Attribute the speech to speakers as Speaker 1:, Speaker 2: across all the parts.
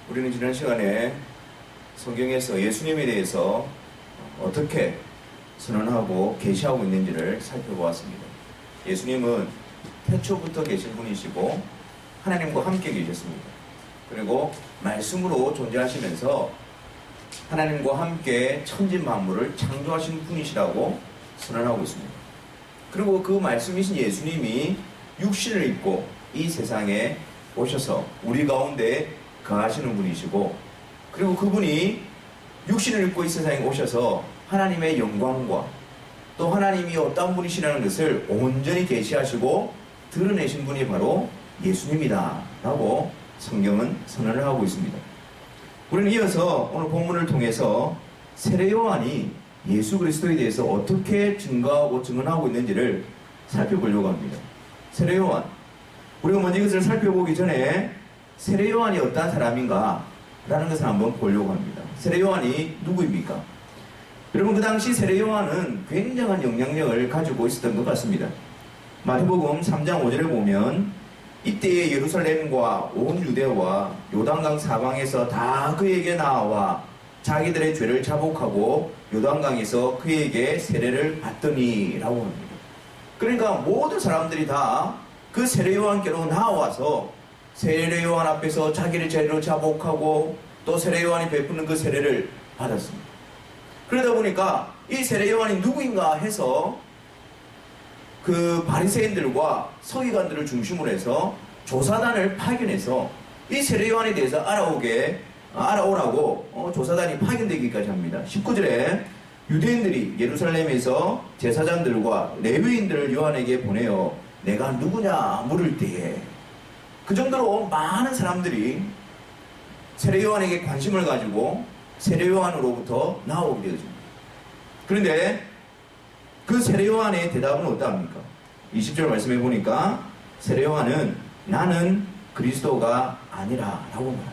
Speaker 1: 우리는 지난 시간에 성경에서 예수님에 대해서 어떻게 선언하고 계시하고 있는지를 살펴보았습니다. 예수님은 태초부터 계신 분이시고 하나님과 함께 계셨습니다. 그리고 말씀으로 존재하시면서 하나님과 함께 천지 만물을 창조하신 분이시라고 선언하고 있습니다. 그리고 그 말씀이신 예수님이 육신을 입고 이 세상에 오셔서 우리 가운데 거하시는 분이시고, 그리고 그분이 육신을 입고 이 세상에 오셔서 하나님의 영광과 또 하나님이 어떤 분이시라는 것을 온전히 계시하시고 드러내신 분이 바로 예수님이다 라고 성경은 선언을 하고 있습니다. 우리는 이어서 오늘 본문을 통해서 세례 요한이 예수 그리스도에 대해서 어떻게 증거하고 증언하고 있는지를 살펴보려고 합니다. 세례 요한, 우리가 먼저 이것을 살펴보기 전에 세례 요한이 어떤 사람인가 라는 것을 한번 보려고 합니다. 세례 요한이 누구입니까? 여러분, 그 당시 세례 요한은 굉장한 영향력을 가지고 있었던 것 같습니다. 마태복음 3장 5절에 보면 이때에 예루살렘과 온 유대와 요단강 사방에서 다 그에게 나와 자기들의 죄를 자복하고 요단강에서 그에게 세례를 받더니 라고 합니다. 그러니까 모든 사람들이 다 그 세례 요한께로 나와서 세례 요한 앞에서 자기의 죄를 자복하고 또 세례 요한이 베푸는 그 세례를 받았습니다. 그러다 보니까 이 세례 요한이 누구인가 해서 그 바리새인들과 서기관들을 중심으로 해서 조사단을 파견해서 이 세례 요한에 대해서 알아오라고 조사단이 파견되기까지 합니다. 19절에 유대인들이 예루살렘에서 제사장들과 레위인들을 요한에게 보내어 내가 누구냐 물을 때에 그 정도로 많은 사람들이 세례 요한에게 관심을 가지고 세례 요한으로부터 나오게 되어집니다. 그런데 그 세례 요한의 대답은 어떠합니까? 20절 말씀해 보니까 세례 요한은 나는 그리스도가 아니라 라고 말합니다.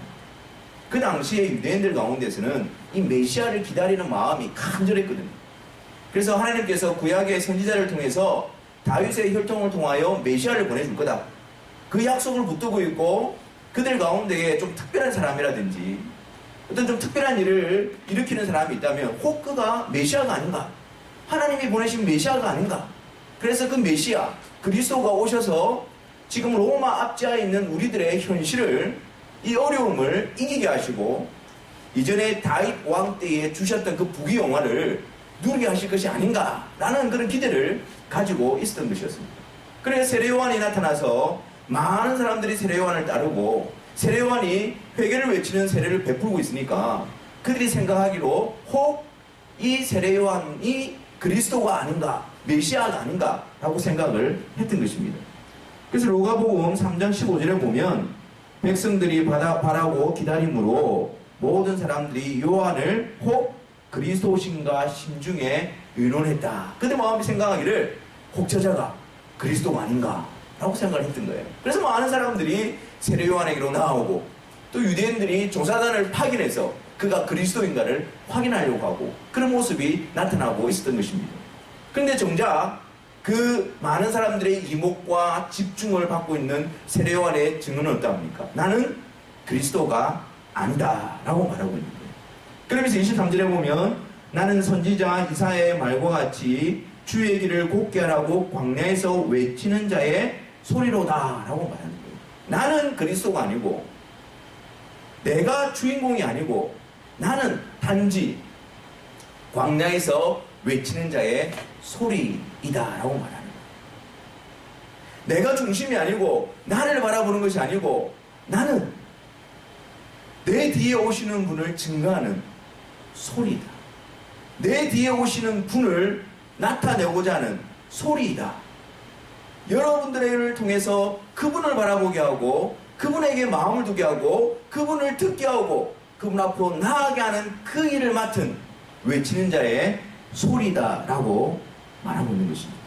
Speaker 1: 그 당시에 유대인들 가운데서는 이 메시아를 기다리는 마음이 간절했거든요. 그래서 하나님께서 구약의 선지자를 통해서 다윗의 혈통을 통하여 메시아를 보내줄 거다, 그 약속을 붙들고 있고 그들 가운데에 좀 특별한 사람이라든지 어떤 좀 특별한 일을 일으키는 사람이 있다면 혹 그가 메시아가 아닌가, 하나님이 보내신 메시아가 아닌가. 그래서 그 메시아 그리스도가 오셔서 지금 로마 압제하에 있는 우리들의 현실을, 이 어려움을 이기게 하시고 이전에 다윗 왕 때에 주셨던 그 부귀영화를 누리게 하실 것이 아닌가라는 그런 기대를 가지고 있었던 것이었습니다. 그래서 세례 요한이 나타나서 많은 사람들이 세례 요한을 따르고 세례 요한이 회개를 외치는 세례를 베풀고 있으니까 그들이 생각하기로 혹 이 세례 요한이 그리스도가 아닌가, 메시아가 아닌가 라고 생각을 했던 것입니다. 그래서 로가복음 3장 15절에 보면 백성들이 바라고 기다림으로 모든 사람들이 요한을 혹 그리스도신가 심중에 의논했다. 그들 마음이 생각하기를 혹 저자가 그리스도가 아닌가 라고 생각을 했던 거예요. 그래서 많은 사람들이 세례 요한에게로 나오고 또 유대인들이 조사단을 파견해서 그가 그리스도인가를 확인하려고 하고 그런 모습이 나타나고 있었던 것입니다. 그런데 정작 그 많은 사람들의 이목과 집중을 받고 있는 세례 요한의 증언은 어떠합니까? 나는 그리스도가 아니다 라고 말하고 있는 거예요. 그러면서 23절에 보면 나는 선지자 이사야의 말과 같이 주의 길을 곱게 하라고 광야에서 외치는 자의 소리로다 라고 말하는 거예요. 나는 그리스도가 아니고 내가 주인공이 아니고 나는 단지 광야에서 외치는 자의 소리이다 라고 말하는 거예요. 내가 중심이 아니고 나를 바라보는 것이 아니고 나는 내 뒤에 오시는 분을 증거하는 소리이다. 내 뒤에 오시는 분을 나타내고자 하는 소리이다. 여러분들을 통해서 그분을 바라보게 하고 그분에게 마음을 두게 하고 그분을 듣게 하고 그분 앞으로 나아가게 하는 그 일을 맡은 외치는 자의 소리다 라고 말하고 있는 것입니다.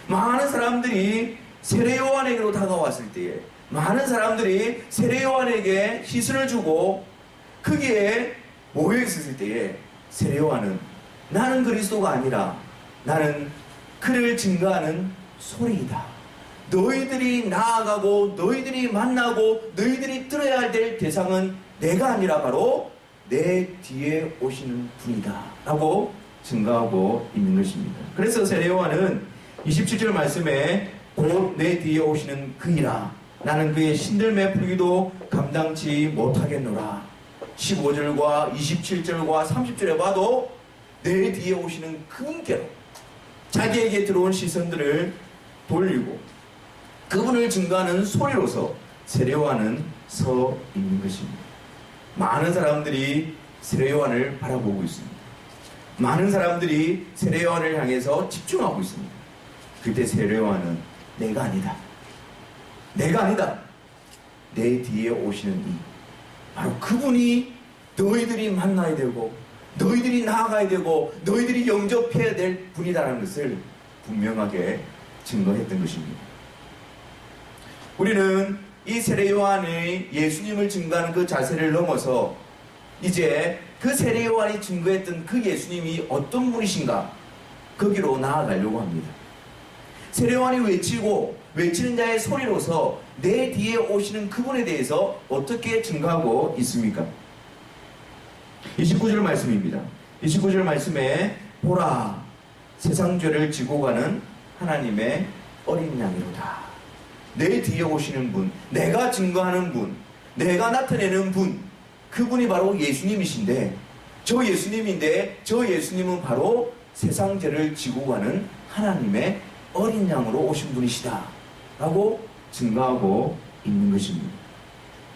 Speaker 1: 많은 사람들이 세례 요한에게로 다가왔을 때에 많은 사람들이 세례 요한에게 시선을 주고 거기에 모여 있었을 때에 세례 요한은 나는 그리스도가 아니라 나는 그를 증거하는 소리이다. 너희들이 나아가고 너희들이 만나고 너희들이 들어야 될 대상은 내가 아니라 바로 내 뒤에 오시는 분이다 라고 증거하고 있는 것입니다. 그래서 세례요한은 27절 말씀에 곧 내 뒤에 오시는 그이라 나는 그의 신들매 풀기도 감당치 못하겠노라. 15절과 27절과 30절에 봐도 내 뒤에 오시는 그분께로 자기에게 들어온 시선들을 돌리고 그분을 증거하는 소리로서 세례요한은 서 있는 것입니다. 많은 사람들이 세례요한을 바라보고 있습니다. 많은 사람들이 세례요한을 향해서 집중하고 있습니다. 그때 세례요한은 내가 아니다. 내가 아니다. 내 뒤에 오시는 이 바로 그분이 너희들이 만나야 되고 너희들이 나아가야 되고 너희들이 영접해야 될 분이다라는 것을 분명하게 증거했던 것입니다. 우리는 이 세례요한의 예수님을 증거하는 그 자세를 넘어서 이제 그 세례요한이 증거했던 그 예수님이 어떤 분이신가 거기로 나아가려고 합니다. 세례요한이 외치는 자의 소리로서 내 뒤에 오시는 그분에 대해서 어떻게 증거하고 있습니까? 29절 말씀입니다. 29절 말씀에 보라 세상 죄를 지고 가는 하나님의 어린 양이로다. 내 뒤에 오시는 분, 내가 증거하는 분, 내가 나타내는 분, 그분이 바로 예수님이신데 저 예수님인데 저 예수님은 바로 세상 죄를 지고 가는 하나님의 어린 양으로 오신 분이시다 라고 증거하고 있는 것입니다.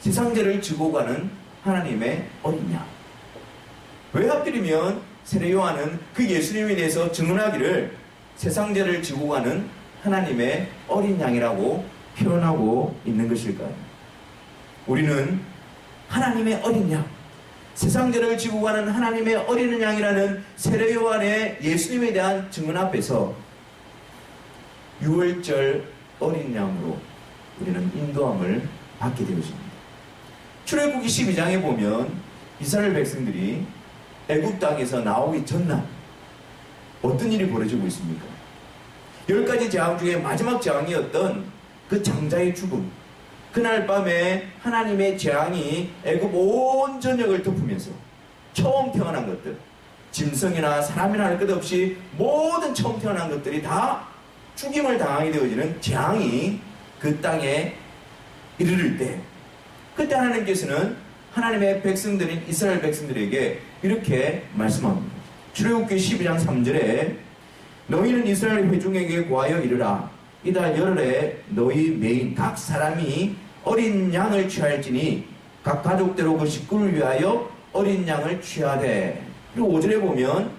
Speaker 1: 세상 죄를 지고 가는 하나님의 어린 양. 왜 하필이면 세례요한은 그 예수님에 대해서 증언하기를 세상 죄를 지고 가는 하나님의 어린 양이라고 표현하고 있는 것일까요? 우리는 하나님의 어린 양, 세상 죄를 지고 가는 하나님의 어린 양이라는 세례요한의 예수님에 대한 증언 앞에서 6월절 어린 양으로 우리는 인도함을 받게 되었습니다. 출애굽기 12장에 보면 이스라엘 백성들이 애굽 땅에서 나오기 전날 어떤 일이 벌어지고 있습니까? 10가지 재앙 중에 마지막 재앙이었던 그 장자의 죽음. 그날 밤에 하나님의 재앙이 애굽 온 전역을 덮으면서 처음 태어난 것들, 짐승이나 사람이나 할 것 없이 모든 처음 태어난 것들이 다 죽임을 당하게 되어지는 재앙이 그 땅에 이르를 때 그때 하나님께서는 하나님의 백성들인 이스라엘 백성들에게 이렇게 말씀합니다. 출애굽기 12장 3절에 너희는 이스라엘 회중에게 구하여 이르라. 이달 열흘에 너희 매인 각 사람이 어린 양을 취할지니 각 가족대로 그 식구를 위하여 어린 양을 취하되. 그리고 5절에 보면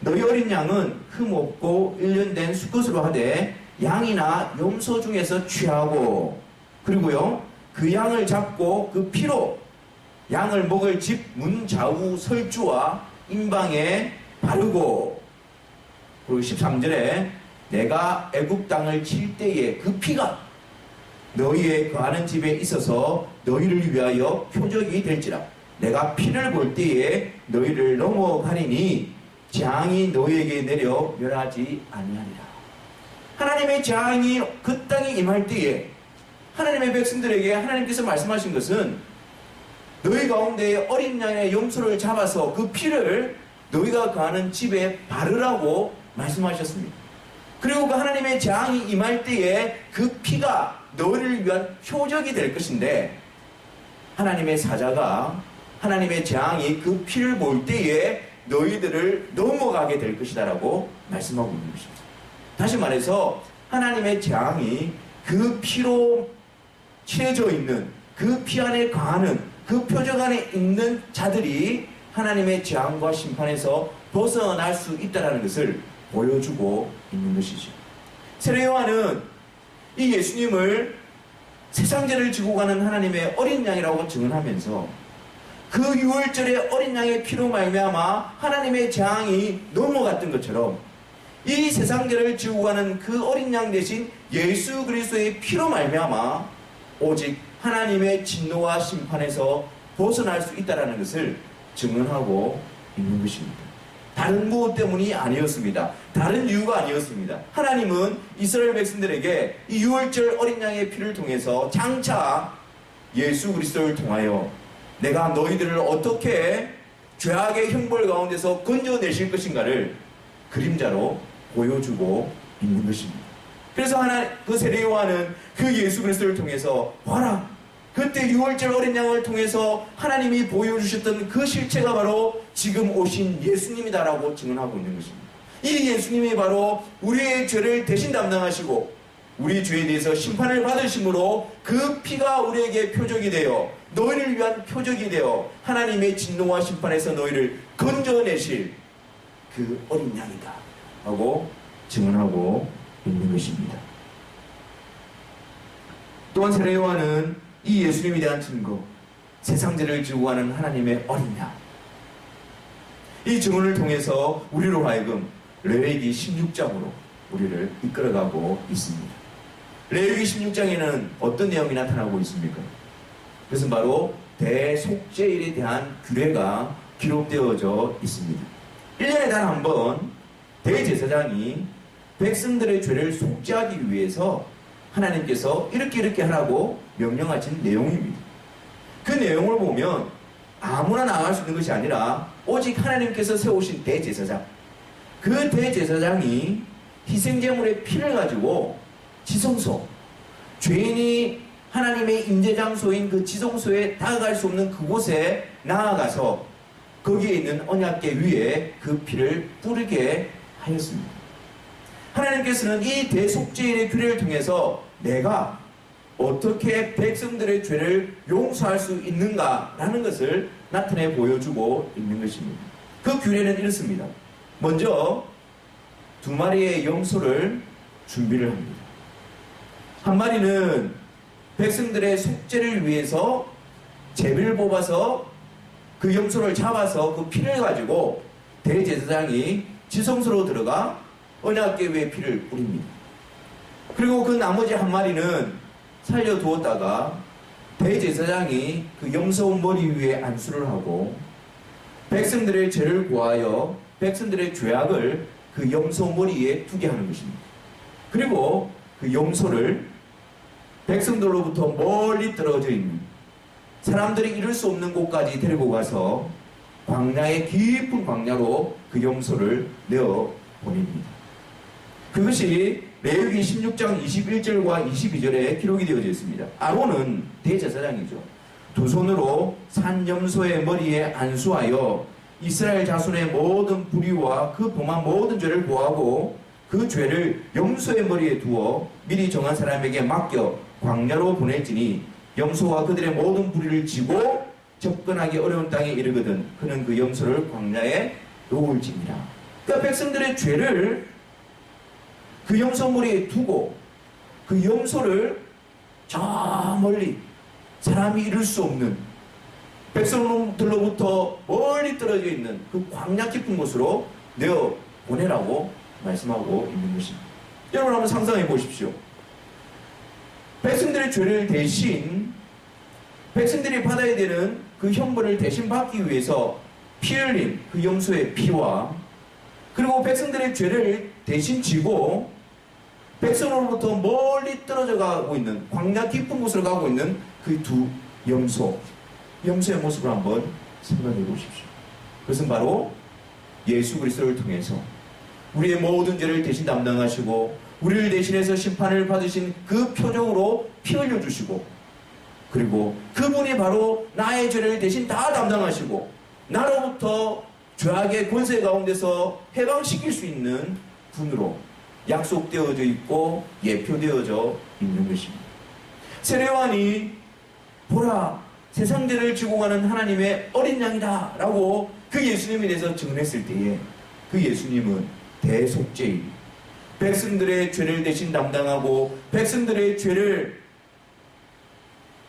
Speaker 1: 너희 어린 양은 흠 없고 1년 된 수컷으로 하되 양이나 염소 중에서 취하고. 그리고요 그 양을 잡고 그 피로 양을 먹을 집 문 좌우 설주와 임방에 바르고. 그리고 13절에 내가 애굽 땅을 칠 때에 그 피가 너희의 거하는 집에 있어서 너희를 위하여 표적이 될지라. 내가 피를 볼 때에 너희를 넘어가리니 재앙이 너희에게 내려 멸하지 아니하리라. 하나님의 재앙이 그 땅에 임할 때에 하나님의 백성들에게 하나님께서 말씀하신 것은 너희 가운데 어린 양의 염소를 잡아서 그 피를 너희가 거하는 집에 바르라고 말씀하셨습니다. 그리고 그 하나님의 재앙이 임할 때에 그 피가 너희를 위한 표적이 될 것인데 하나님의 사자가 하나님의 재앙이 그 피를 볼 때에 너희들을 넘어가게 될 것이다 라고 말씀하고 있는 것입니다. 다시 말해서 하나님의 재앙이 그 피로 칠해져 있는 그 피 안에 거하는 그 표적 안에 있는 자들이 하나님의 재앙과 심판에서 벗어날 수 있다는 것을 보여주고 있는 것이죠. 세례요한은 이 예수님을 세상 죄를 지고 가는 하나님의 어린 양이라고 증언하면서 그 6월절의 어린 양의 피로 말미암아 하나님의 재앙이 넘어갔던 것처럼 이 세상 죄를 지고 가는 그 어린 양 대신 예수 그리스도의 피로 말미암아 오직 하나님의 진노와 심판에서 벗어날 수 있다는 것을 증언하고 있는 것입니다. 다른 무엇 때문이 아니었습니다. 다른 이유가 아니었습니다. 하나님은 이스라엘 백성들에게 이 유월절 어린 양의 피를 통해서 장차 예수 그리스도를 통하여 내가 너희들을 어떻게 죄악의 형벌 가운데서 건져내실 것인가를 그림자로 보여주고 있는 것입니다. 그래서 그 세례 요한은 그 예수 그리스도를 통해서 봐라, 그때 유월절 어린 양을 통해서 하나님이 보여주셨던 그 실체가 바로 지금 오신 예수님이다라고 증언하고 있는 것입니다. 이 예수님이 바로 우리의 죄를 대신 담당하시고 우리 죄에 대해서 심판을 받으심으로 그 피가 우리에게 표적이 되어 너희를 위한 표적이 되어 하나님의 진노와 심판에서 너희를 건져내실 그 어린 양이다 하고 증언하고 있는 것입니다. 또한 세례 요한은 이 예수님에 대한 증거, 세상죄를 지고 가는 하나님의 어린 양, 이 증언을 통해서 우리로 하여금 레위기 16장으로 우리를 이끌어가고 있습니다. 레위기 16장에는 어떤 내용이 나타나고 있습니까? 그것은 바로 대속죄일에 대한 규례가 기록되어져 있습니다. 1년에 단 한 번 대제사장이 백성들의 죄를 속죄하기 위해서 하나님께서 이렇게 하라고 명령하신 내용입니다. 그 내용을 보면 아무나 나갈 수 있는 것이 아니라 오직 하나님께서 세우신 대제사장, 그 대제사장이 희생제물의 피를 가지고 지성소, 죄인이 하나님의 임재장소인 그 지성소에 다가갈 수 없는 그곳에 나아가서 거기에 있는 언약궤 위에 그 피를 뿌리게 하였습니다. 하나님께서는 이 대속죄일의 규례를 통해서 내가 어떻게 백성들의 죄를 용서할 수 있는가라는 것을 나타내 보여주고 있는 것입니다. 그 규례는 이렇습니다. 먼저 2마리의 염소를 준비를 합니다. 한 마리는 백성들의 속죄를 위해서 제비를 뽑아서 그 염소를 잡아서 그 피를 가지고 대제사장이 지성소로 들어가 언약궤 위에 피를 뿌립니다. 그리고 그 나머지 한 마리는 살려두었다가 대제사장이 그 염소 머리 위에 안수를 하고 백성들의 죄를 구하여 백성들의 죄악을 그 염소 머리에 두게 하는 것입니다. 그리고 그 염소를 백성들로부터 멀리 떨어져 있는 사람들이 이룰 수 없는 곳까지 데리고 가서 광야의 깊은 광야로 그 염소를 내어 보냅니다. 그것이 레위기 16장 21절과 22절에 기록이 되어져 있습니다. 아론은 대제사장이죠. 두 손으로 산 염소의 머리에 안수하여 이스라엘 자손의 모든 불의와 그 범한 모든 죄를 고하고 그 죄를 염소의 머리에 두어 미리 정한 사람에게 맡겨 광야로 보낼지니 염소와 그들의 모든 불의를 지고 접근하기 어려운 땅에 이르거든 그는 그 염소를 광야에 놓을지니라. 그러니까 백성들의 죄를 그 염소 머리에 두고 그 염소를 저 멀리 사람이 이룰 수 없는 백성들로부터 멀리 떨어져 있는 그 광야 깊은 곳으로 내어 보내라고 말씀하고 있는 것입니다. 여러분 한번 상상해 보십시오. 백성들의 죄를 대신 백성들이 받아야 되는 그 형벌을 대신 받기 위해서 피 흘린 그 염소의 피와 그리고 백성들의 죄를 대신 지고 백성으로부터 멀리 떨어져 가고 있는 광야 깊은 곳으로 가고 있는 그 두 염소의 모습을 한번 생각해 보십시오. 그것은 바로 예수 그리스도를 통해서 우리의 모든 죄를 대신 담당하시고 우리를 대신해서 심판을 받으신 그 표적으로 피 흘려주시고 그리고 그분이 바로 나의 죄를 대신 다 담당하시고 나로부터 죄악의 권세 가운데서 해방시킬 수 있는 분으로 약속되어져 있고 예표되어져 있는 것입니다. 세례 요한이 보라 세상죄를 지고 가는 하나님의 어린 양이다 라고 그 예수님에 대해서 증언했을 때에 그 예수님은 대속죄인 백성들의 죄를 대신 담당하고 백성들의 죄를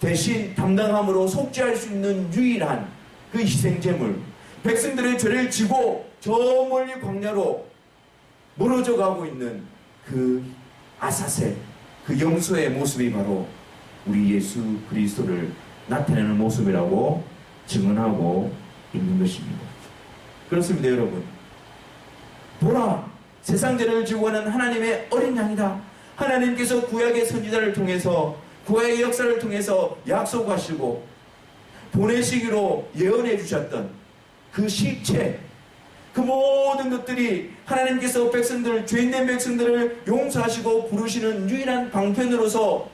Speaker 1: 대신 담당함으로 속죄할 수 있는 유일한 그 희생제물 백성들의 죄를 지고 저 멀리 광야로 멀어져 가고 있는 그 아사셀 그 염소의 모습이 바로 우리 예수 그리스도를 나타내는 모습이라고 증언하고 있는 것입니다. 그렇습니다 여러분. 보라, 세상 죄를 지고 가는 하나님의 어린 양이다. 하나님께서 구약의 선지자를 통해서, 구약의 역사를 통해서 약속하시고 보내시기로 예언해 주셨던 그 실체, 그 모든 것들이 하나님께서 백성들을, 죄인된 백성들을 용서하시고 부르시는 유일한 방편으로서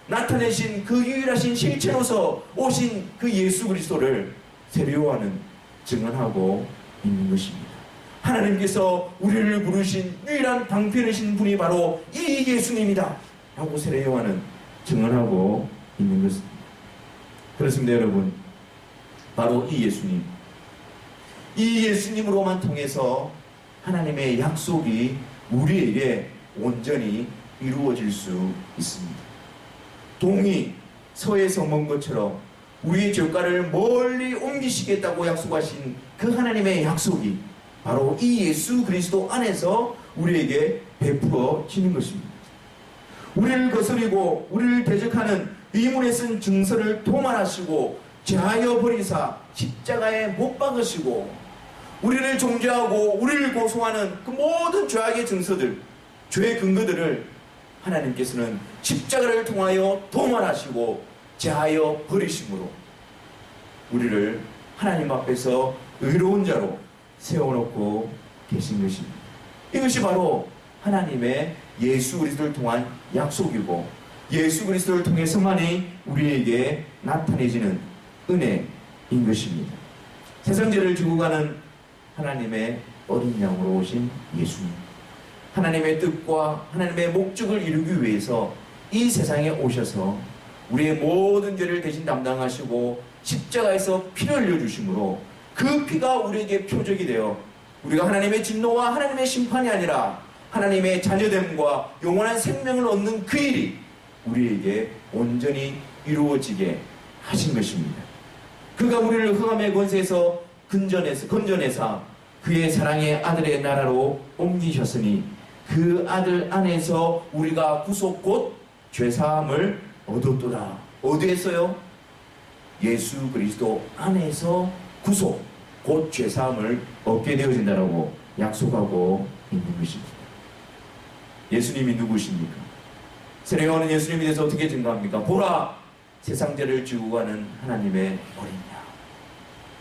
Speaker 1: 나타내신 그 유일하신 실체로서 오신 그 예수 그리스도를 세례요한은 증언하고 있는 것입니다. 하나님께서 우리를 부르신 유일한 방편이신 분이 바로 이 예수님이다 라고 세례요한은 증언하고 있는 것입니다. 그렇습니다, 여러분. 바로 이 예수님, 이 예수님으로만 통해서 하나님의 약속이 우리에게 온전히 이루어질 수 있습니다. 동이 서에서 먼 것처럼 우리의 죄가를 멀리 옮기시겠다고 약속하신 그 하나님의 약속이 바로 이 예수 그리스도 안에서 우리에게 베풀어지는 것입니다. 우리를 거스리고 우리를 대적하는 의문에 쓴 증서를 도말하시고 제하여 버리사 십자가에 못 박으시고 우리를 정죄하고 우리를 고소하는 그 모든 죄악의 증서들, 죄의 근거들을 하나님께서는 십자가를 통하여 도말하시고 제하여 버리심으로 우리를 하나님 앞에서 의로운 자로 세워놓고 계신 것입니다. 이것이 바로 하나님의 예수 그리스도를 통한 약속이고 예수 그리스도를 통해서만이 우리에게 나타내지는 은혜인 것입니다. 세상 죄를 지고 가는 하나님의 어린 양으로 오신 예수님, 하나님의 뜻과 하나님의 목적을 이루기 위해서 이 세상에 오셔서 우리의 모든 죄를 대신 담당하시고 십자가에서 피를 흘려주심으로 그 피가 우리에게 표적이 되어 우리가 하나님의 진노와 하나님의 심판이 아니라 하나님의 자녀됨과 영원한 생명을 얻는 그 일이 우리에게 온전히 이루어지게 하신 것입니다. 그가 우리를 흑암의 권세에서 건져내사 그의 사랑의 아들의 나라로 옮기셨으니 그 아들 안에서 우리가 구속 곧 죄사함을 얻었도다. 어디에서요? 예수 그리스도 안에서 구속 곧 죄사함을 얻게 되어진다라고 약속하고 있는 것입니다. 예수님이 누구십니까? 세례요한은 예수님에 대해서 어떻게 증거합니까? 보라, 세상 죄를 지고 가는 하나님의 어린 양,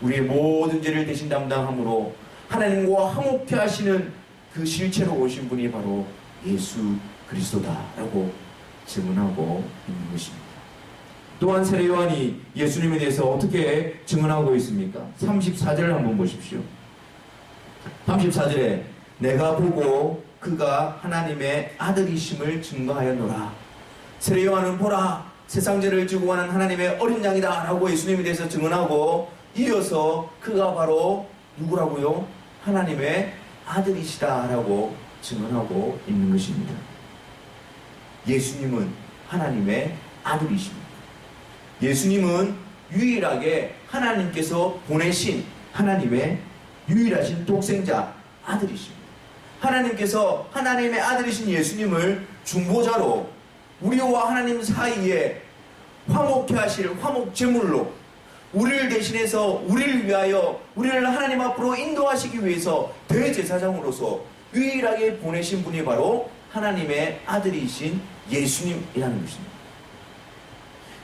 Speaker 1: 우리의 모든 죄를 대신 담당함으로 하나님과 화목케 하시는 그 실체로 오신 분이 바로 예수 그리스도다라고 증언하고 있는 것입니다. 또한 세례요한이 예수님에 대해서 어떻게 증언하고 있습니까? 34절을 한번 보십시오. 34절에 내가 보고 그가 하나님의 아들이심을 증거하였노라. 세례요한은 보라, 세상 죄를 지고 가는 하나님의 어린 양이다 라고 예수님에 대해서 증언하고 이어서 그가 바로 누구라고요? 하나님의 아들이시다 라고 증언하고 있는 것입니다. 예수님은 하나님의 아들이십니다. 예수님은 유일하게 하나님께서 보내신 하나님의 유일하신 독생자 아들이십니다. 하나님께서 하나님의 아들이신 예수님을 중보자로 우리와 하나님 사이에 화목케 하실 화목제물로 우리를 대신해서 우리를 위하여 우리를 하나님 앞으로 인도하시기 위해서 대제사장으로서 유일하게 보내신 분이 바로 하나님의 아들이신 예수님이라는 것입니다.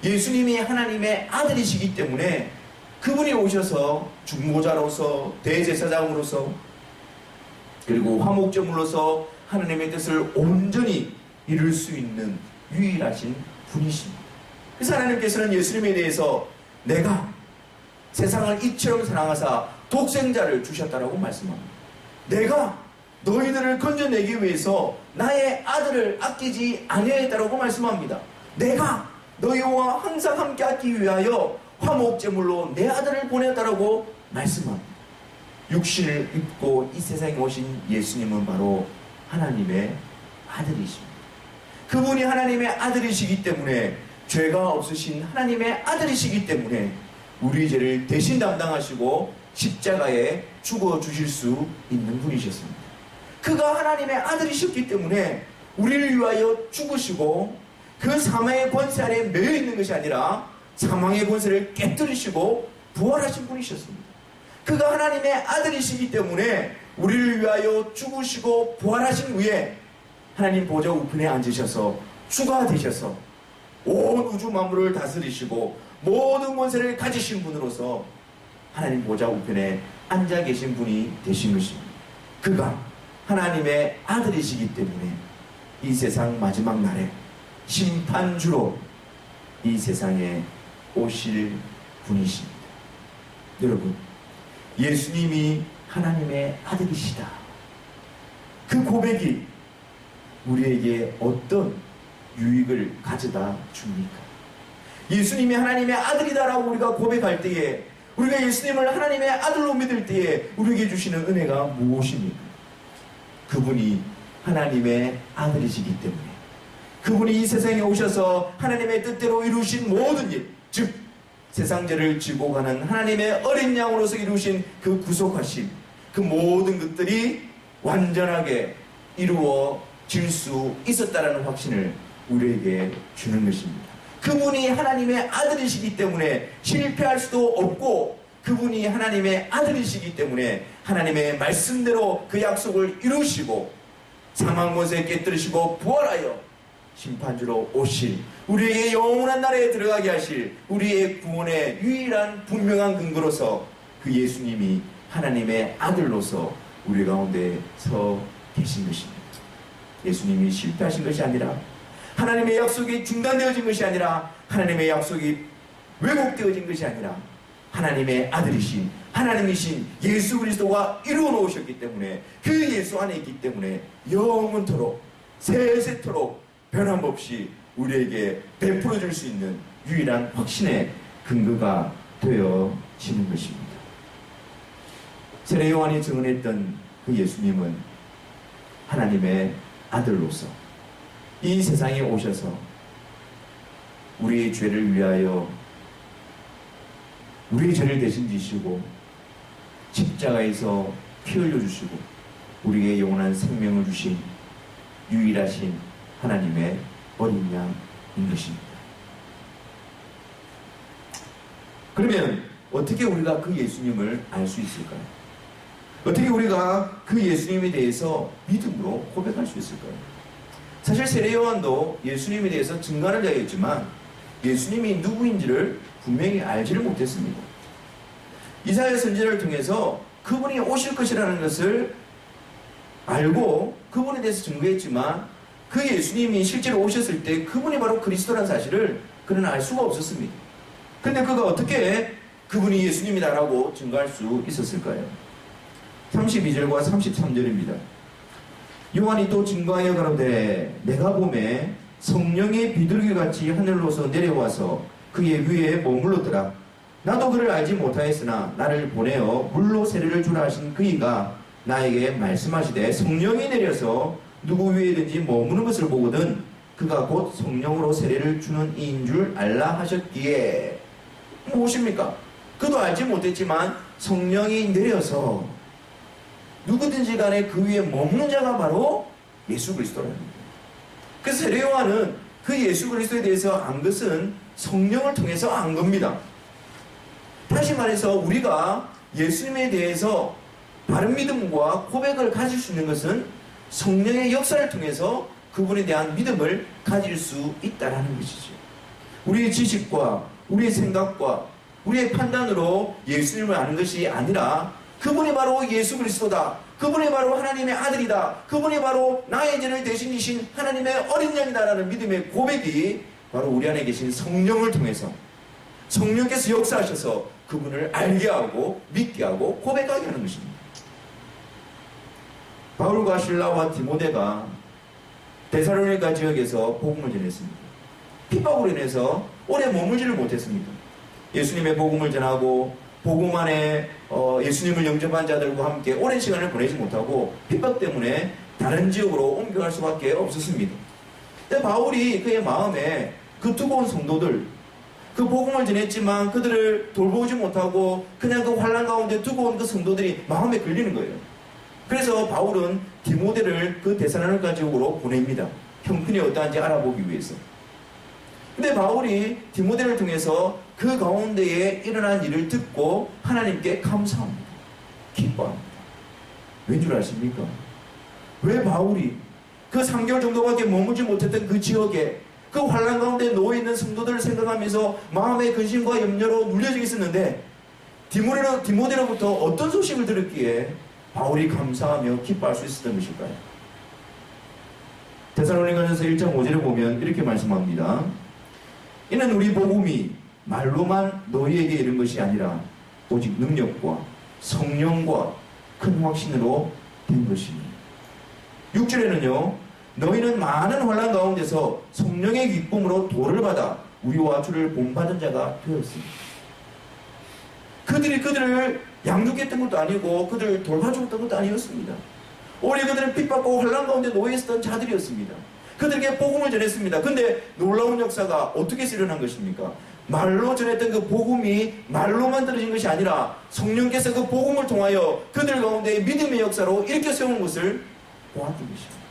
Speaker 1: 예수님이 하나님의 아들이시기 때문에 그분이 오셔서 중보자로서 대제사장으로서 그리고 화목제물로서 하나님의 뜻을 온전히 이룰 수 있는 유일하신 분이십니다. 그래서 하나님께서는 예수님에 대해서 내가 세상을 이처럼 사랑하사 독생자를 주셨다라고 말씀합니다. 내가 너희들을 건져내기 위해서 나의 아들을 아끼지 아니하였다라고 말씀합니다. 내가 너희와 항상 함께 하기 위하여 화목제물로 내 아들을 보냈다라고 말씀합니다. 육신을 입고 이 세상에 오신 예수님은 바로 하나님의 아들이십니다. 그분이 하나님의 아들이시기 때문에 죄가 없으신 하나님의 아들이시기 때문에 우리 죄를 대신 담당하시고 십자가에 죽어주실 수 있는 분이셨습니다. 그가 하나님의 아들이셨기 때문에 우리를 위하여 죽으시고 그 사망의 권세 아래 매여 있는 것이 아니라 사망의 권세를 깨뜨리시고 부활하신 분이셨습니다. 그가 하나님의 아들이시기 때문에 우리를 위하여 죽으시고 부활하신 후에 하나님 보좌 우편에 앉으셔서 주가 되셔서 온 우주 만물을 다스리시고 모든 권세를 가지신 분으로서 하나님 보좌 우편에 앉아 계신 분이 되신 것입니다. 그가 하나님의 아들이시기 때문에 이 세상 마지막 날에 심판주로 이 세상에 오실 분이십니다. 여러분, 예수님이 하나님의 아들이시다. 그 고백이 우리에게 어떤 유익을 가져다 줍니까? 예수님이 하나님의 아들이다라고 우리가 고백할 때에, 우리가 예수님을 하나님의 아들로 믿을 때에 우리에게 주시는 은혜가 무엇입니까? 그분이 하나님의 아들이시기 때문에, 그분이 이 세상에 오셔서 하나님의 뜻대로 이루신 모든 일, 즉 세상 죄를 지고 가는 하나님의 어린 양으로서 이루신 그 구속하심, 그 모든 것들이 완전하게 이루어질 수 있었다라는 확신을 우리에게 주는 것입니다. 그분이 하나님의 아들이시기 때문에 실패할 수도 없고, 그분이 하나님의 아들이시기 때문에 하나님의 말씀대로 그 약속을 이루시고 사망 권세 깨뜨리시고 부활하여 심판주로 오실, 우리에게 영원한 나라에 들어가게 하실 우리의 구원의 유일한 분명한 근거로서 그 예수님이 하나님의 아들로서 우리 가운데 서 계신 것입니다. 예수님이 실패하신 것이 아니라, 하나님의 약속이 중단되어진 것이 아니라, 하나님의 약속이 왜곡되어진 것이 아니라, 하나님의 아들이신 하나님이신 예수 그리스도가 이루어 놓으셨기 때문에, 그 예수 안에 있기 때문에 영원토록 세세토록 변함없이 우리에게 베풀어 줄 수 있는 유일한 확신의 근거가 되어지는 것입니다. 세례 요한이 증언했던 그 예수님은 하나님의 아들로서 이 세상에 오셔서 우리의 죄를 위하여 우리의 죄를 대신 지시고 십자가에서 피 흘려주시고 우리에게 영원한 생명을 주신 유일하신 하나님의 어린 양인 것입니다. 그러면 어떻게 우리가 그 예수님을 알 수 있을까요? 어떻게 우리가 그 예수님에 대해서 믿음으로 고백할 수 있을까요? 사실 세례 요한도 예수님에 대해서 증거를 하였지만 예수님이 누구인지를 분명히 알지를 못했습니다. 이사야 선지자를 통해서 그분이 오실 것이라는 것을 알고 그분에 대해서 증거했지만, 그 예수님이 실제로 오셨을 때 그분이 바로 그리스도라는 사실을 그는 알 수가 없었습니다. 근데 그가 어떻게 그분이 예수님이다라고 증거할 수 있었을까요? 32절과 33절입니다. 요한이 또 증거하여 가로되 내가 보매 성령의 비둘기같이 하늘로서 내려와서 그의 위에 머물렀더라. 나도 그를 알지 못하였으나 나를 보내어 물로 세례를 주라 하신 그이가 나에게 말씀하시되 성령이 내려서 누구 위에든지 머무는 것을 보거든 그가 곧 성령으로 세례를 주는 이인 줄 알라 하셨기에, 무엇입니까? 그도 알지 못했지만 성령이 내려서 누구든지 간에 그 위에 머무는 자가 바로 예수 그리스도라는 거예요. 그래서 세례 요한은 그 예수 그리스도에 대해서 안 것은 성령을 통해서 안 겁니다. 다시 말해서 우리가 예수님에 대해서 바른 믿음과 고백을 가질 수 있는 것은 성령의 역사를 통해서 그분에 대한 믿음을 가질 수 있다는 것이죠. 우리의 지식과 우리의 생각과 우리의 판단으로 예수님을 아는 것이 아니라 그분이 바로 예수 그리스도다, 그분이 바로 하나님의 아들이다, 그분이 바로 나의 죄를 대신 지신 하나님의 어린 양이다라는 믿음의 고백이 바로 우리 안에 계신 성령을 통해서, 성령께서 역사하셔서 그분을 알게 하고 믿게 하고 고백하게 하는 것입니다. 바울과 실라와 디모데가 데살로니가 지역에서 복음을 전했습니다. 핍박으로 인해서 오래 머물지를 못했습니다. 예수님의 복음을 전하고 복음 안에 예수님을 영접한 자들과 함께 오랜 시간을 보내지 못하고 핍박 때문에 다른 지역으로 옮겨갈 수밖에 없었습니다. 근데 바울이 그의 마음에 그 두고온 성도들, 그 복음을 전했지만 그들을 돌보지 못하고 그냥 그 환난 가운데 두고 온 그 성도들이 마음에 걸리는 거예요. 그래서 바울은 디모데를 그 데살로니가 지역으로 보냅니다. 형편이 어떠한지 알아보기 위해서. 근데 바울이 디모데를 통해서 그 가운데에 일어난 일을 듣고 하나님께 감사합니다. 기뻐합니다. 왠 줄 아십니까? 왜 바울이 그 3개월 정도밖에 머물지 못했던 그 지역에 그 환난 가운데 놓여있는 성도들을 생각하면서 마음의 근심과 염려로 눌려져 있었는데 디모데로부터 어떤 소식을 들었기에 바울이 감사하며 기뻐할 수 있었던 것일까요? 데살로니가전서 1장 5절에 보면 이렇게 말씀합니다. 이는 우리 복음이 말로만 너희에게 이른 것이 아니라 오직 능력과 성령과 큰 확신으로 된 것이니. 6절에는요. 너희는 많은 환난 가운데서 성령의 기쁨으로 도를 받아 우리와 주를 본받은 자가 되었습니다. 그들을 양육했던 것도 아니고 그들을 돌봐주었던 것도 아니었습니다. 오히려 그들은 핍박하고 환난 가운데 놓여있었던 자들이었습니다. 그들에게 복음을 전했습니다. 근데 놀라운 역사가 어떻게 일어난 것입니까? 말로 전했던 그 복음이 말로만 들어진 것이 아니라 성령께서 그 복음을 통하여 그들 가운데 믿음의 역사로 일으켜 세운 것을 보았던 것입니다.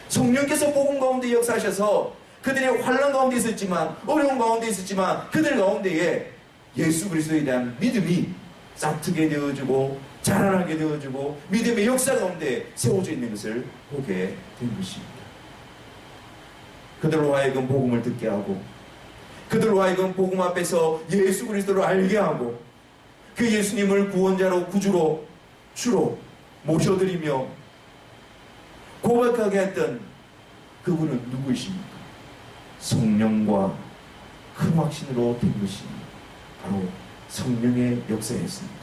Speaker 1: 성령께서 복음 가운데 역사하셔서 그들의 환난 가운데 있었지만 어려운 가운데 있었지만 그들 가운데에 예수 그리스도에 대한 믿음이 싹트게 되어지고 자라나게 되어지고 믿음의 역사 가운데 세워져 있는 것을 보게 된 것입니다. 그들로 하여금 복음을 듣게 하고 그들로 하여금 복음 앞에서 예수 그리스도를 알게 하고 그 예수님을 구원자로 구주로 주로 모셔드리며 고백하게 했던 그분은 누구이십니까? 성령과 큰 확신으로 된 것이 바로 성령의 역사였습니다.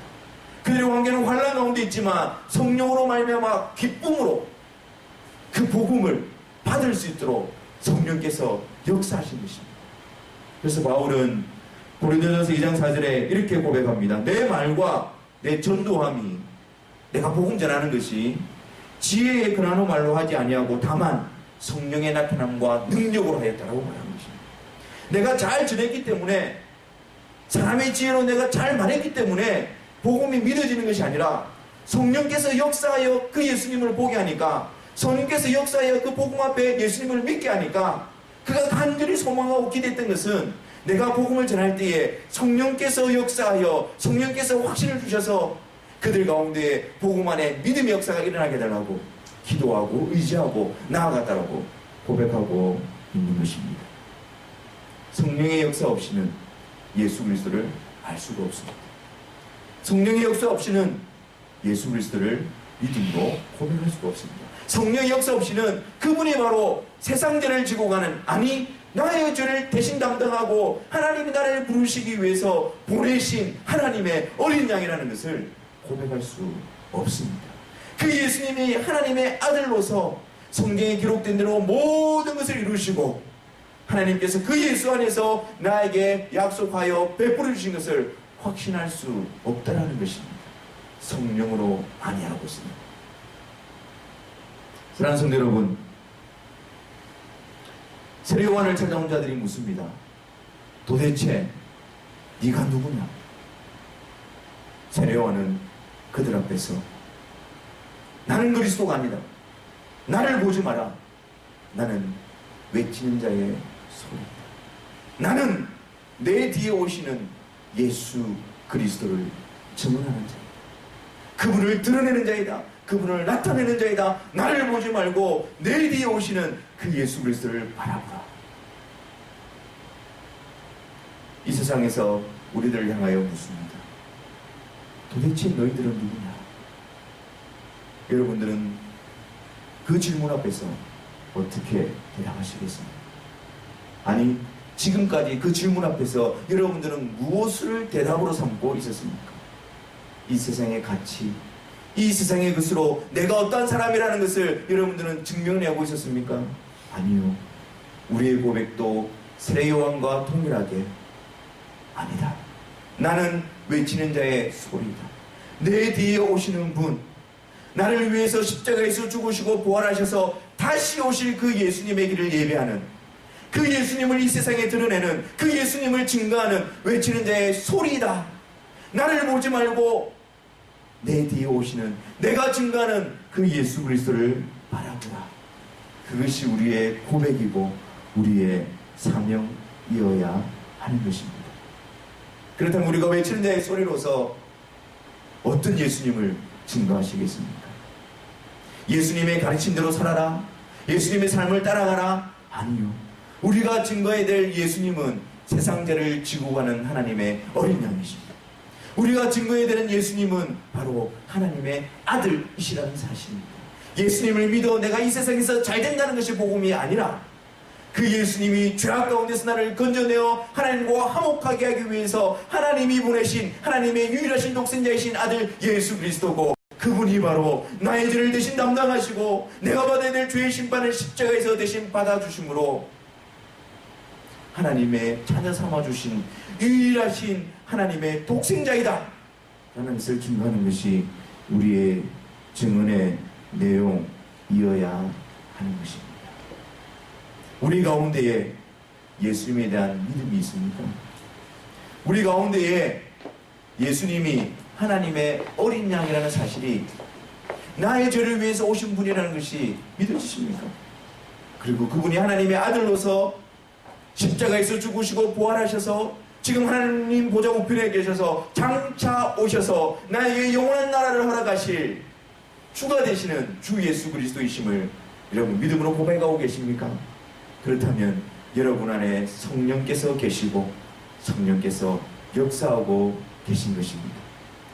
Speaker 1: 그들의 관계는 환난 가운데 있지만 성령으로 말미암아 기쁨으로 그 복음을 받을 수 있도록 성령께서 역사하신 것입니다. 그래서 바울은 고린도전서 2장 4절에 이렇게 고백합니다. 내 말과 내 전도함이 내가 복음 전하는 것이 지혜의 근한의 말로 하지 아니하고 다만 성령의 나타남과 능력으로 하였다라고 말하는 것입니다. 내가 잘 전했기 때문에 사람의 지혜로 내가 잘 말했기 때문에 복음이 믿어지는 것이 아니라 성령께서 역사하여 그 예수님을 보게 하니까 성령께서 역사하여 그 복음 앞에 예수님을 믿게 하니까 그가 간절히 소망하고 기대했던 것은 내가 복음을 전할 때에 성령께서 역사하여 성령께서 확신을 주셔서 그들 가운데 복음 안에 믿음의 역사가 일어나게 해달라고 기도하고 의지하고 나아갔다라고 고백하고 있는 것입니다. 성령의 역사 없이는 예수 그리스도를 알 수가 없습니다. 성령의 역사 없이는 예수 그리스도를 믿음으로 고백할 수가 없습니다. 성령의 역사 없이는 그분이 바로 세상 죄를 지고 가는 아니 나의 죄를 대신 담당하고 하나님이 나를 부르시기 위해서 보내신 하나님의 어린 양이라는 것을 고백할 수 없습니다. 그 예수님이 하나님의 아들로서 성경에 기록된 대로 모든 것을 이루시고 하나님께서 그 예수 안에서 나에게 약속하여 베풀어 주신 것을 확신할 수 없다라는 것입니다. 성령으로 아니하고 있습니다. 사랑하는 성도 여러분, 세례요한을 찾아온 자들이 묻습니다. 도대체 네가 누구냐? 세례요한은 그들 앞에서 나는 그리스도가 아니다. 나를 보지 마라. 나는 외치는 자의 소리다. 나는 내 뒤에 오시는 예수 그리스도를 증언하는 자이다. 그분을 드러내는 자이다. 그분을 나타내는 자이다. 나를 보지 말고 내 뒤에 오시는 그 예수 그리스도를 바라보라. 이 세상에서 우리들을 향하여 묻습니다. 도대체 너희들은 누구냐? 여러분들은 그 질문 앞에서 어떻게 대답하시겠습니까? 아니, 지금까지 그 질문 앞에서 여러분들은 무엇을 대답으로 삼고 있었습니까? 이 세상의 가치, 이 세상의 것으로 내가 어떤 사람이라는 것을 여러분들은 증명해내고 있었습니까? 아니요. 우리의 고백도 세례요한과 동일하게 아니다. 나는 외치는 자의 소리다. 내 뒤에 오시는 분, 나를 위해서 십자가에서 죽으시고 부활하셔서 다시 오실 그 예수님의 길을 예배하는, 그 예수님을 이 세상에 드러내는, 그 예수님을 증거하는 외치는 자의 소리이다. 나를 보지 말고 내 뒤에 오시는, 내가 증거하는 그 예수 그리스도를 바라보라. 그것이 우리의 고백이고 우리의 사명이어야 하는 것입니다. 그렇다면 우리가 외치는 자의 소리로서 어떤 예수님을 증거하시겠습니까? 예수님의 가르침대로 살아라. 예수님의 삶을 따라가라. 아니요. 우리가 증거해야 될 예수님은 세상 죄를 지고 가는 하나님의 어린 양이십니다. 우리가 증거해야 되는 예수님은 바로 하나님의 아들이시라는 사실입니다. 예수님을 믿어 내가 이 세상에서 잘 된다는 것이 복음이 아니라 그 예수님이 죄악 가운데서 나를 건져내어 하나님과 화목하게 하기 위해서 하나님이 보내신 하나님의 유일하신 독생자이신 아들 예수 그리스도고, 그분이 바로 나의 죄를 대신 담당하시고 내가 받아야 될 죄의 심판을 십자가에서 대신 받아주심으로 하나님의 자녀 삼아주신 유일하신 하나님의 독생자이다 라는 것을 증거하는 것이 우리의 증언의 내용이어야 하는 것입니다. 우리 가운데에 예수님에 대한 믿음이 있습니까? 우리 가운데에 예수님이 하나님의 어린 양이라는 사실이 나의 죄를 위해서 오신 분이라는 것이 믿어지십니까? 그리고 그분이 하나님의 아들로서 십자가에서 죽으시고 부활하셔서 지금 하나님 보좌 우편에 계셔서 장차 오셔서 나에게 영원한 나라를 허락하실 주가 되시는 주 예수 그리스도이심을 여러분 믿음으로 고백하고 계십니까? 그렇다면 여러분 안에 성령께서 계시고 성령께서 역사하고 계신 것입니다.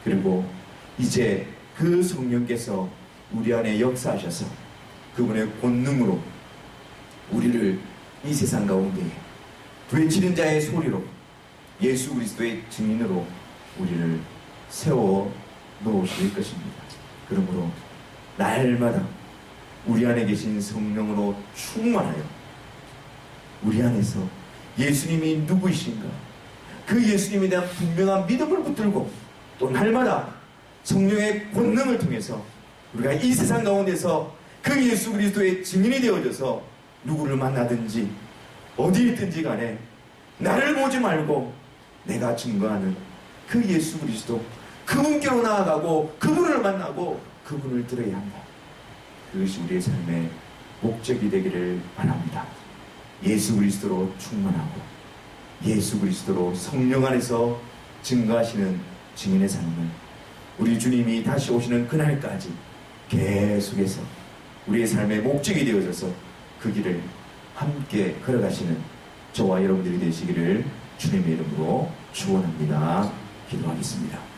Speaker 1: 그리고 이제 그 성령께서 우리 안에 역사하셔서 그분의 권능으로 우리를 이 세상 가운데 외치는 자의 소리로 예수 그리스도의 증인으로 우리를 세워 놓으실 것입니다. 그러므로 날마다 우리 안에 계신 성령으로 충만하여 우리 안에서 예수님이 누구이신가 그 예수님에 대한 분명한 믿음을 붙들고 또 날마다 성령의 권능을 통해서 우리가 이 세상 가운데서 그 예수 그리스도의 증인이 되어져서 누구를 만나든지 어디 있든지 간에 나를 보지 말고 내가 증거하는 그 예수 그리스도 그분께로 나아가고 그분을 만나고 그분을 들어야 한다. 그것이 우리의 삶의 목적이 되기를 바랍니다. 예수 그리스도로 충만하고 예수 그리스도로 성령 안에서 증거하시는 증인의 삶을 우리 주님이 다시 오시는 그날까지 계속해서 우리의 삶의 목적이 되어져서 그 길을 함께 걸어가시는 저와 여러분들이 되시기를 주님의 이름으로 축원합니다. 기도하겠습니다.